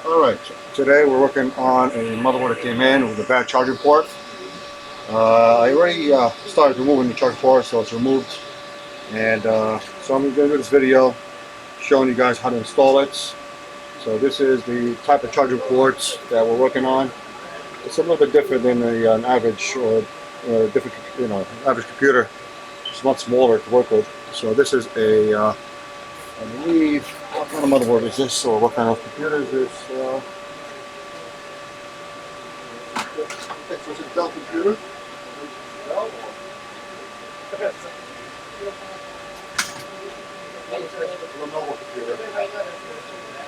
Alright, today we're working on a motherboard that came in with a bad charging port. I already started removing the charging port, so it's removed. And so I'm going to do this video showing you guys how to install it. So this is the type of charging ports that we're working on. It's a little bit different than an average or different, average computer. It's much smaller to work with. So this is I believe, what kind of motherboard is this, or what kind of computer is this? It's a Dell computer. Lenovo computer.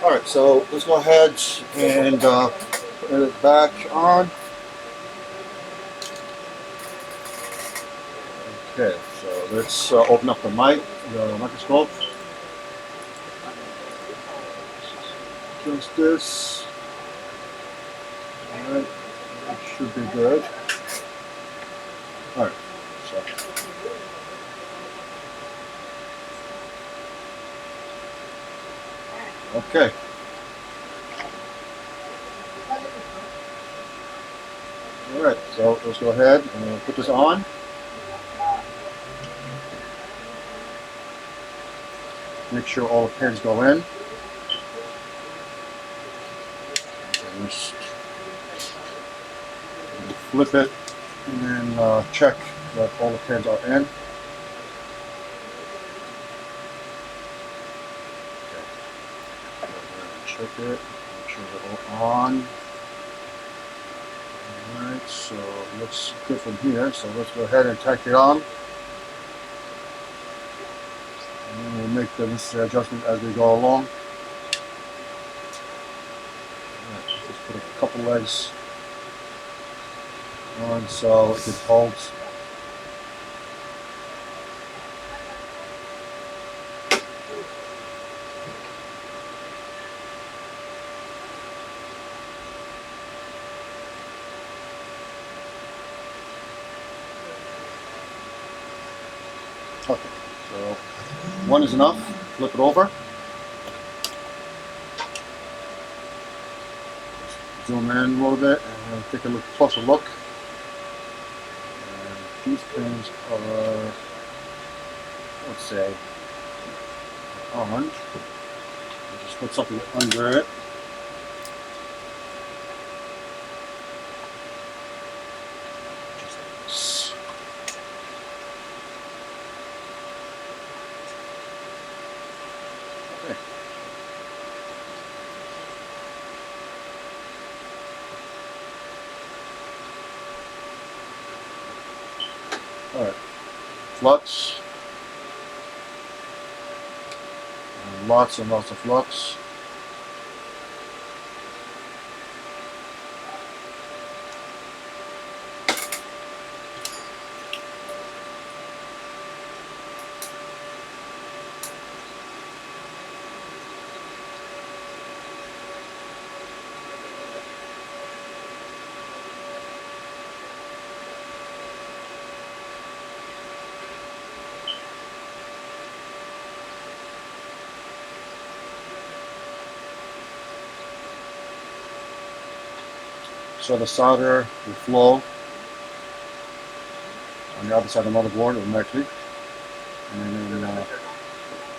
Alright, so let's go ahead and put it back on. Okay, so let's open up the microscope. Just this. Alright, that should be good. Alright, so. Okay. Alright, so let's go ahead and put this on. Make sure all the pins go in. And just flip it and then check that all the pins are in. Check it, make sure they're all on. Alright, so it looks good from here. So let's go ahead and tack it on. And then we'll make the necessary adjustment as we go along. Right, just put a couple legs on so it holds. Okay, so one is enough. Flip it over. Zoom in a little bit and take a closer look. And these pins are, let's say, on. Just put something under it. Just like this. Okay. Alright, flux, and lots of flux. So the solder will flow on the other side of the motherboard automatically, and then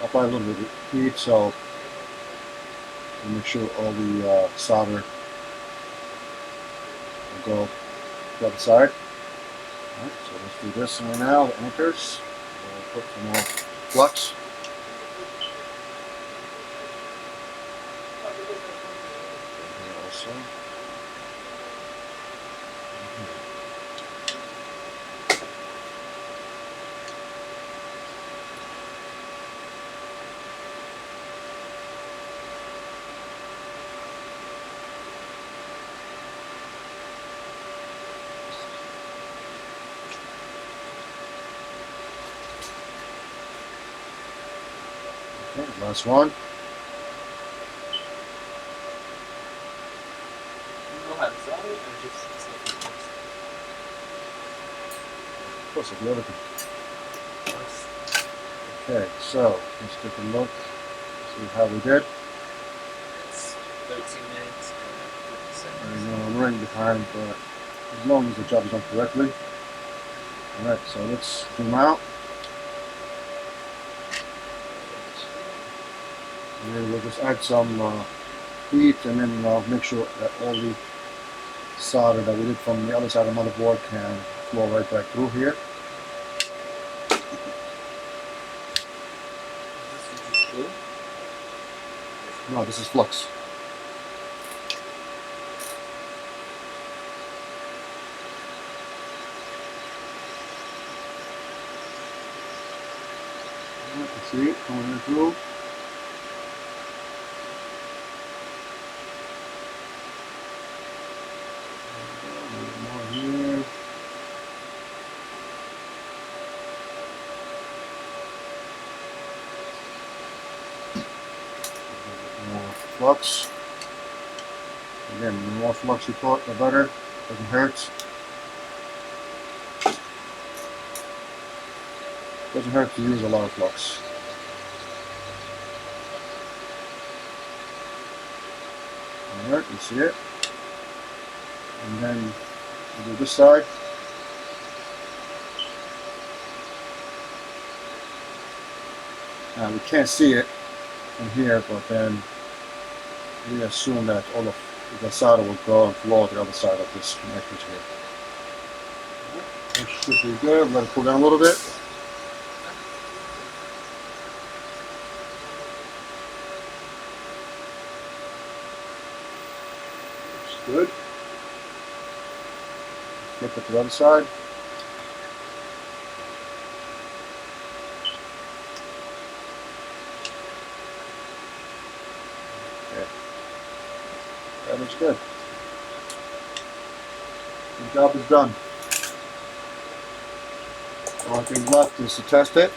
apply a little bit of heat so to make sure all the solder will go to the other side. Alright, so let's do this right now, the anchors. We'll put some more flux. And here also. Okay, last one. Of course, the other thing. Okay, so let's take a look, see how we did. I know I'm running behind, but as long as the job is done correctly. Alright, so let's zoom out. And then we'll just add some heat, and then make sure that all the solder that we did from the other side of the motherboard can flow right back through here. No, this is flux. You can see it coming in through. More here. More flux. Again, the more flux you put, the better. Doesn't hurt. Doesn't hurt to use a lot of flux. Alright, you see it. And then we'll do this side. Now we can't see it from here, but then we assume that all of the solder will go and flow to the other side of this connector here. That should be good. Let it cool down a little bit. Looks good. Flip it to the other side. Okay. That looks good. The job is done. The only thing left is to test it.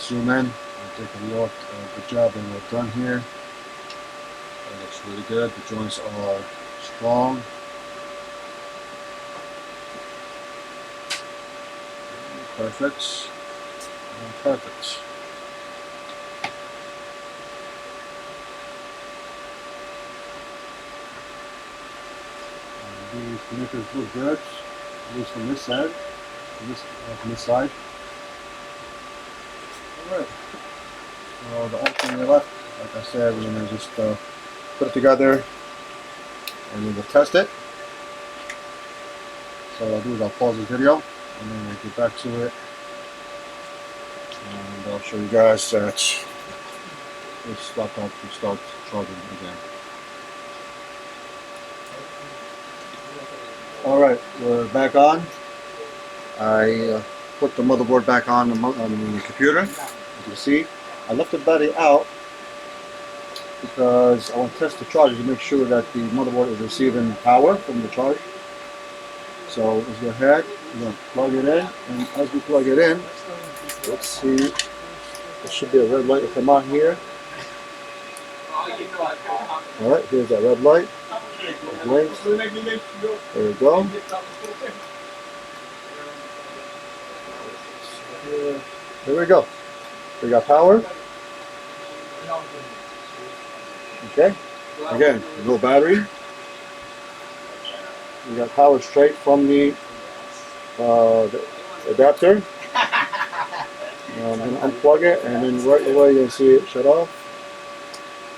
Zoom in and take a look at the job that we've done here. That looks really good. The joints are strong. Perfect. And perfect. And these connectors look good, at least from this side. From this side. Alright, so the only thing left, like I said, we're going to just put it together and we will test it. So what I'll do is I'll pause this video and then we'll get back to it, and I'll show you guys that it's locked up to start charging again. Alright, we're back on. I put the motherboard back on the computer. As you can see, I left the battery out because I want to test the charger to make sure that the motherboard is receiving power from the charge. So let's go ahead, we're going to plug it in, and as we plug it in, let's see, there should be a red light will come on here. Alright, here's that red light. There we go. There we go. We got power. Okay. Again, no battery. We got power straight from the adapter. I'm going to unplug it, and then right away you'll see it shut off.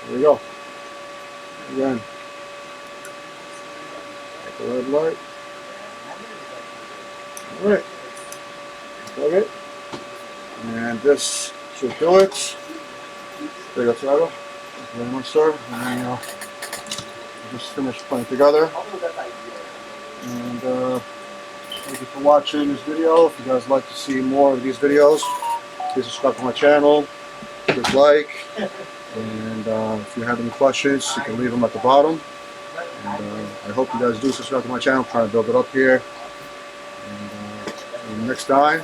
There we go. Again, the red light. Alright, plug it. And this should do it. There you go, Tiago. Thank you very much, sir. And then just finished putting it together. And thank you for watching this video. If you guys like to see more of these videos, please subscribe to my channel, click like, and if you have any questions, you can leave them at the bottom. And I hope you guys do subscribe to my channel. I'm trying to build it up here. And next time,